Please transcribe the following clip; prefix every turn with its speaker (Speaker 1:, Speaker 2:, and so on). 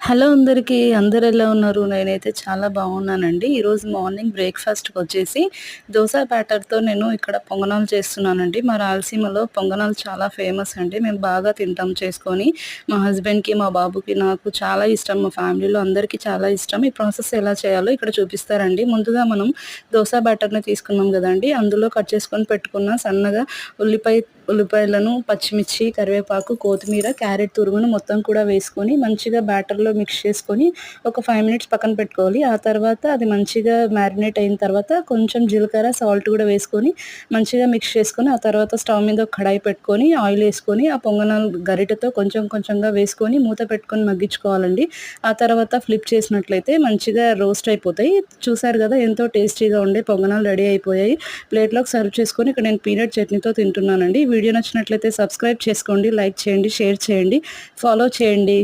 Speaker 1: Hello అందరికీ. అందరెలా ఉన్నారు? నేనైతే చాలా బాగున్నానండి. ఈరోజు మార్నింగ్ బ్రేక్‌ఫాస్ట్‌కొచ్చేసి దోస బ్యాటర్‌తో నేను ఇక్కడ పొంగనాలు చేస్తున్నానండి. మా రాయలసీమలో పొంగనాలు చాలా ఫేమస్ అండి. మేము బాగా తింటాం చేసుకొని. మా హస్బెండ్‌కి, మా బాబుకి, నాకు చాలా ఇష్టం. మా ఫ్యామిలీలో అందరికీ చాలా ఇష్టం. ఈ ప్రాసెస్ ఎలా చేయాలో ఇక్కడ చూపిస్తారండి. ముందుగా మనం దోస బ్యాటర్‌ని తీసుకున్నాం గదండీ! అందులో కట్ చేసుకొని పెట్టుకున్న సన్నగా ఉల్లిపాయలను, పచ్చిమిర్చి, కరివేపాకు, కొత్తిమీర, క్యారెట్ తురుమును మొత్తం కూడా వేసుకొని మంచిగా బ్యాటర్‌లో మిక్స్ చేసుకొని ఒక 5 మినిట్స్ పక్కన పెట్టుకోవాలి. ఆ తర్వాత అది మంచిగా మ్యారినేట్ అయిన తర్వాత కొంచెం జీలకర్ర, సాల్ట్ కూడా వేసుకొని మంచిగా మిక్స్ చేసుకొని, ఆ తర్వాత స్టవ్ మీద ఒక కడాయి పెట్టుకొని ఆయిల్ ఏసుకొని ఆ పొంగనాలు గరిటెతో కొంచెం కొంచెంగా వేసుకొని మూత పెట్టుకొని మగ్గించుకోవాలండి. ఆ తర్వాత ఫ్లిప్ చేసినట్లయితే మంచిగా రోస్ట్ అయిపోతాయి. చూసారు గదా! ఎంతో టేస్టీగా ఉండే పొంగనాలు రెడీ అయిపోయాయి. ప్లేట్‌లోకి సర్వ్ చేసుకొని ఇక్కడ నేను పీనట్ చట్నీతో తింటున్నానండి. వీడియో నచ్చినట్లయితే సబ్స్క్రైబ్ చేసుకోండి, లైక్ చేయండి, షేర్ చేయండి, ఫాలో చేయండి.